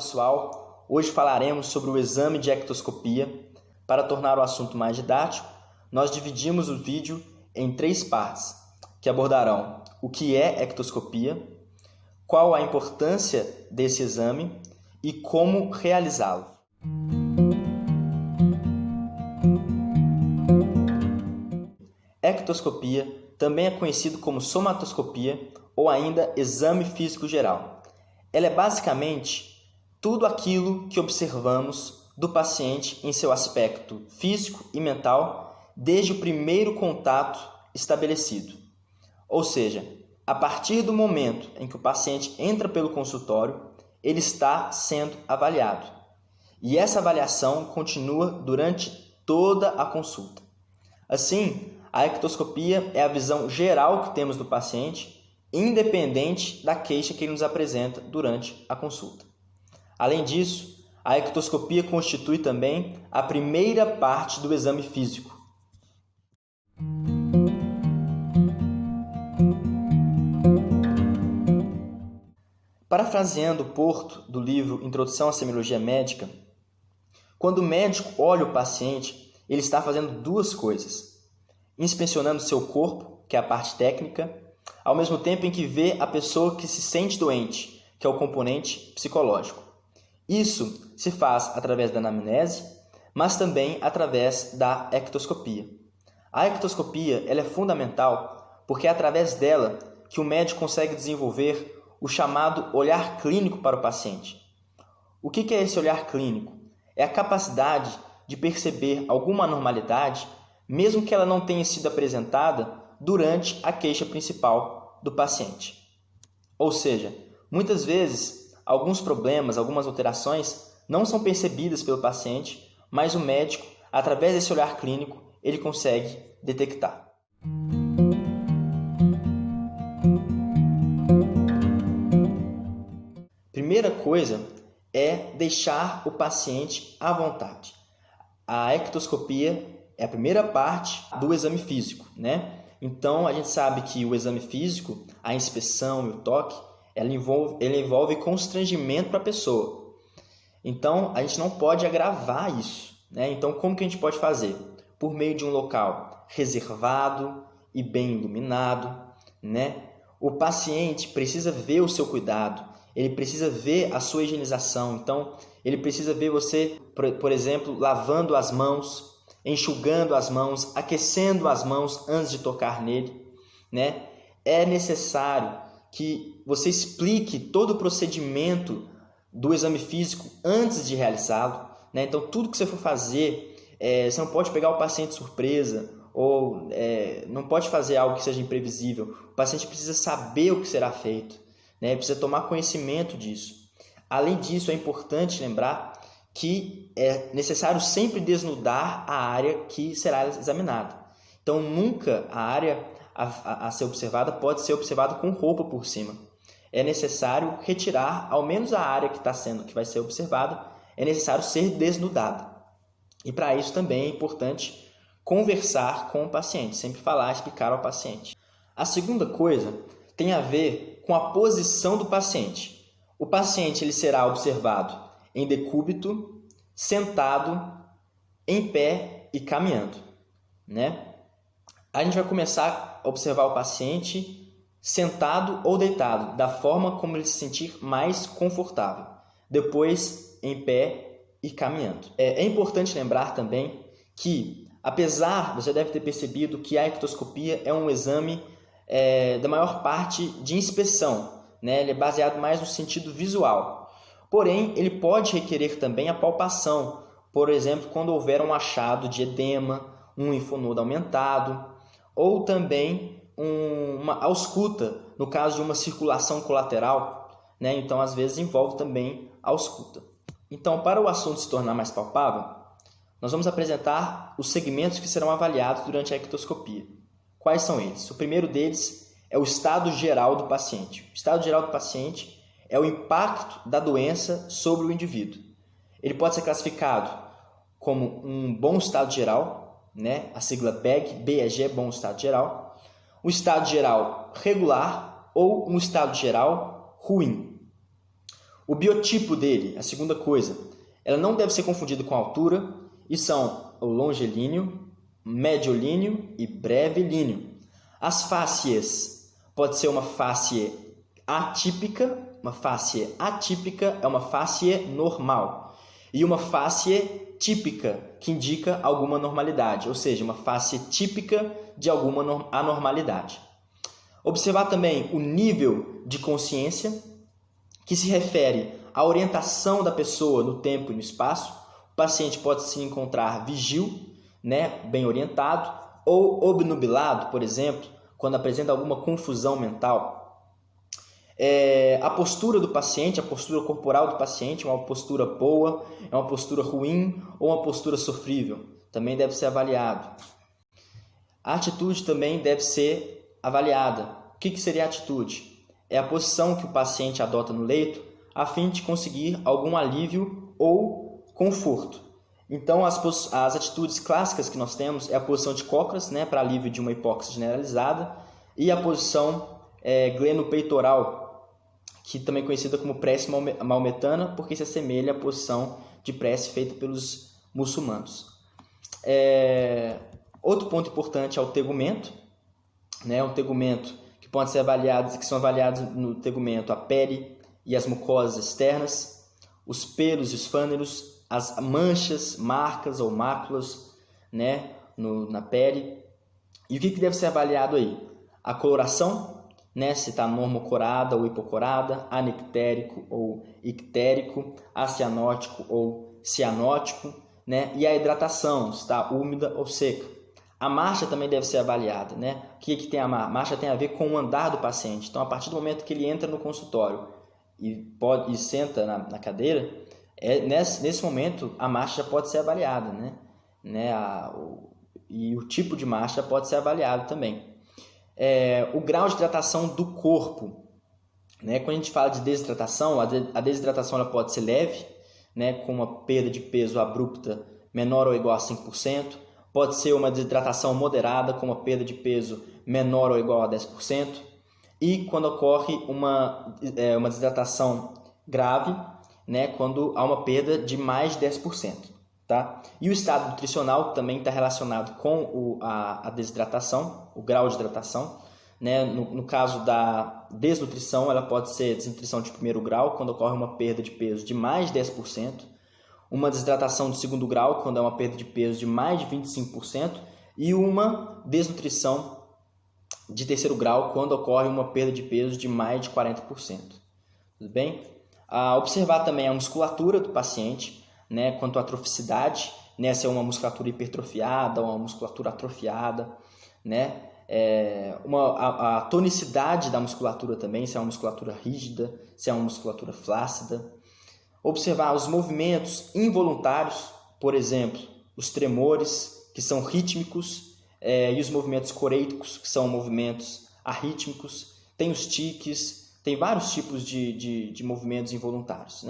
pessoal, hoje falaremos sobre o exame de ectoscopia. Para tornar o assunto mais didático, nós dividimos o vídeo em 3 partes, que abordarão o que é ectoscopia, qual a importância desse exame e como realizá-lo. Ectoscopia também é conhecido como somatoscopia ou ainda exame físico geral. Ela é basicamente tudo aquilo que observamos do paciente em seu aspecto físico e mental desde o primeiro contato estabelecido. Ou seja, a partir do momento em que o paciente entra pelo consultório, ele está sendo avaliado. E essa avaliação continua durante toda a consulta. Assim, a ectoscopia é a visão geral que temos do paciente, independente da queixa que ele nos apresenta durante a consulta. Além disso, a ectoscopia constitui também a primeira parte do exame físico. Parafraseando Porto, do livro Introdução à Semiologia Médica, quando o médico olha o paciente, ele está fazendo 2 coisas: inspecionando seu corpo, que é a parte técnica, ao mesmo tempo em que vê a pessoa que se sente doente, que é o componente psicológico. Isso se faz através da anamnese, mas também através da ectoscopia. A ectoscopia ela é fundamental porque é através dela que o médico consegue desenvolver o chamado olhar clínico para o paciente. O que é esse olhar clínico? É a capacidade de perceber alguma anormalidade, mesmo que ela não tenha sido apresentada durante a queixa principal do paciente. Ou seja, muitas vezes, alguns problemas, algumas alterações não são percebidas pelo paciente, mas o médico, através desse olhar clínico, ele consegue detectar. Primeira coisa é deixar o paciente à vontade. A ectoscopia é a primeira parte do exame físico, né? Então, a gente sabe que o exame físico, a inspeção e o toque, ele envolve constrangimento para a pessoa. Então, a gente não pode agravar isso, né? Então, como que a gente pode fazer? Por meio de um local reservado e bem iluminado, né? O paciente precisa ver o seu cuidado, ele precisa ver a sua higienização. Então, ele precisa ver você, por exemplo, lavando as mãos, enxugando as mãos, aquecendo as mãos antes de tocar nele, né? É necessário que você explique todo o procedimento do exame físico antes de realizá-lo, né? Então, tudo que você for fazer, você não pode pegar o paciente de surpresa ou não pode fazer algo que seja imprevisível. O paciente precisa saber o que será feito, né? Precisa tomar conhecimento disso. Além disso, é importante lembrar que é necessário sempre desnudar a área que será examinada. Então, nunca a área a ser observada pode ser observada com roupa por cima. É necessário retirar ao menos a área que vai ser observada, é necessário ser desnudada. E para isso também é importante conversar com o paciente, sempre falar, explicar ao paciente. A segunda coisa tem a ver com a posição do paciente. O paciente ele será observado em decúbito, sentado, em pé e caminhando, né? A gente vai começar a observar o paciente sentado ou deitado, da forma como ele se sentir mais confortável. Depois, em pé e caminhando. É importante lembrar também que, apesar, você deve ter percebido que a ectoscopia é um exame da maior parte de inspeção, né? Ele é baseado mais no sentido visual. Porém, ele pode requerer também a palpação, por exemplo, quando houver um achado de edema, um linfonodo aumentado, ou também uma ausculta, no caso de uma circulação colateral, né? Então, às vezes, envolve também a ausculta. Então, para o assunto se tornar mais palpável, nós vamos apresentar os segmentos que serão avaliados durante a ectoscopia. Quais são eles? O primeiro deles é o estado geral do paciente. O estado geral do paciente é o impacto da doença sobre o indivíduo. Ele pode ser classificado como um bom estado geral, né? A sigla BEG é bom estado geral. Um estado geral regular ou um estado geral ruim. O biotipo dele, a segunda coisa, ela não deve ser confundida com a altura, e são o longilíneo, mediolíneo e brevilíneo. As fáscies, pode ser uma fáscie atípica. Uma fáscie atípica é uma fáscie normal. E uma fáscie típica, que indica alguma normalidade, ou seja, uma fáscie típica de alguma anormalidade. Observar também o nível de consciência, que se refere à orientação da pessoa no tempo e no espaço. O paciente pode se encontrar vigil, bem orientado, ou obnubilado, por exemplo, quando apresenta alguma confusão mental. A postura do paciente, a postura corporal do paciente, é uma postura boa, é uma postura ruim ou uma postura sofrível, também deve ser avaliado. A atitude também deve ser avaliada. O que seria a atitude? É a posição que o paciente adota no leito a fim de conseguir algum alívio ou conforto. Então, as atitudes clássicas que nós temos é a posição de cócoras, para alívio de uma hipóxia generalizada, e a posição glenopeitoral, que também é conhecida como prece maometana, porque se assemelha à posição de prece feita pelos muçulmanos. Outro ponto importante é o tegumento, o tegumento que pode ser avaliado, que são avaliados no tegumento a pele e as mucosas externas, os pelos e os fâneros, as manchas, marcas ou máculas, na pele. E o que deve ser avaliado aí? A coloração, se está normocorada ou hipocorada, anictérico ou ictérico, acianótico ou cianótico, e a hidratação, se está úmida ou seca. A marcha também deve ser avaliada. O que tem a marcha? A marcha tem a ver com o andar do paciente. Então, a partir do momento que ele entra no consultório e senta na cadeira, nesse momento a marcha já pode ser avaliada, e o tipo de marcha pode ser avaliado também. O grau de hidratação do corpo, quando a gente fala de desidratação, a desidratação ela pode ser leve, com uma perda de peso abrupta menor ou igual a 5%, pode ser uma desidratação moderada, com uma perda de peso menor ou igual a 10%, e quando ocorre uma desidratação grave, quando há uma perda de mais de 10%. Tá? E o estado nutricional também está relacionado com a desidratação, o grau de hidratação. No caso da desnutrição, ela pode ser desnutrição de primeiro grau, quando ocorre uma perda de peso de mais de 10%, uma desidratação de segundo grau, quando é uma perda de peso de mais de 25%, e uma desnutrição de terceiro grau, quando ocorre uma perda de peso de mais de 40%. Tudo bem? Observar também a musculatura do paciente, quanto à atroficidade, se é uma musculatura hipertrofiada ou uma musculatura atrofiada, a tonicidade da musculatura também, se é uma musculatura rígida, se é uma musculatura flácida. Observar os movimentos involuntários, por exemplo, os tremores, que são rítmicos, e os movimentos coreíticos, que são movimentos arrítmicos. Tem os tiques, tem vários tipos de movimentos involuntários,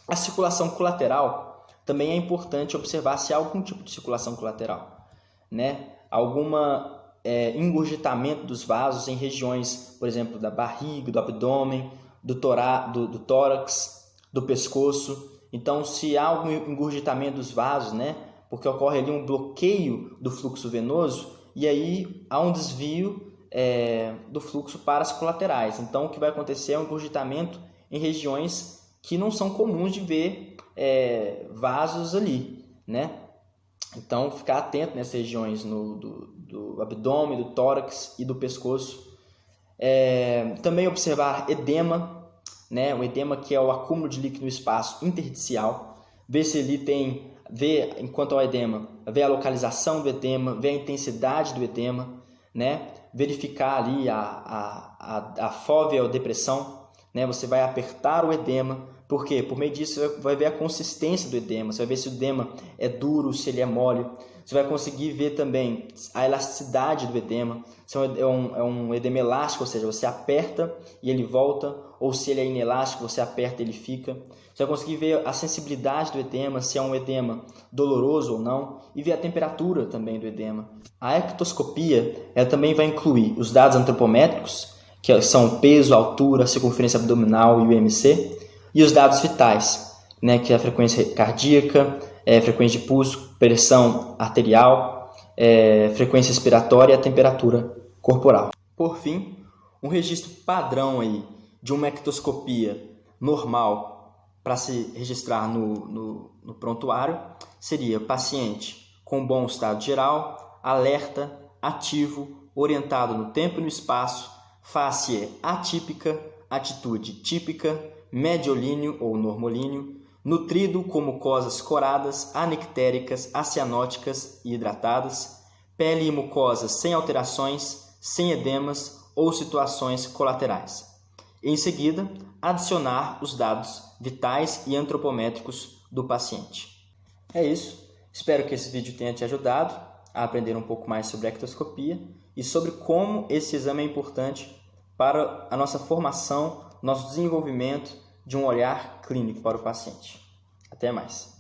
A circulação colateral, também é importante observar se há algum tipo de circulação colateral, alguma engurgitamento dos vasos em regiões, por exemplo, da barriga, do abdômen, do tórax, do pescoço. Então, se há algum engurgitamento dos vasos, porque ocorre ali um bloqueio do fluxo venoso, e aí há um desvio do fluxo para as colaterais. Então, o que vai acontecer é um engurgitamento em regiões que não são comuns de ver vasos ali, Então, ficar atento nessas regiões do abdômen, do tórax e do pescoço. Também observar edema, o edema, que é o acúmulo de líquido no espaço intersticial. Ver se ele enquanto ao edema, ver a localização do edema, ver a intensidade do edema, verificar ali a fóvea ou depressão. Você vai apertar o edema. Por quê? Por meio disso, você vai ver a consistência do edema. Você vai ver se o edema é duro, se ele é mole. Você vai conseguir ver também a elasticidade do edema. Se é um edema elástico, ou seja, você aperta e ele volta. Ou se ele é inelástico, você aperta e ele fica. Você vai conseguir ver a sensibilidade do edema, se é um edema doloroso ou não. E ver a temperatura também do edema. A ectoscopia ela também vai incluir os dados antropométricos, que são o peso, a altura, a circunferência abdominal e o IMC. E os dados vitais, né, que é a frequência cardíaca, frequência de pulso, pressão arterial, frequência respiratória e a temperatura corporal. Por fim, um registro padrão aí de uma ectoscopia normal para se registrar no prontuário seria paciente com bom estado geral, alerta, ativo, orientado no tempo e no espaço, face atípica, atitude típica, mediolíneo ou normolíneo, nutrido com mucosas coradas, anictéricas, acianóticas e hidratadas, pele e mucosas sem alterações, sem edemas ou situações colaterais. Em seguida, adicionar os dados vitais e antropométricos do paciente. É isso. Espero que esse vídeo tenha te ajudado a aprender um pouco mais sobre a ectoscopia e sobre como esse exame é importante para a nossa formação, nosso desenvolvimento de um olhar clínico para o paciente. Até mais.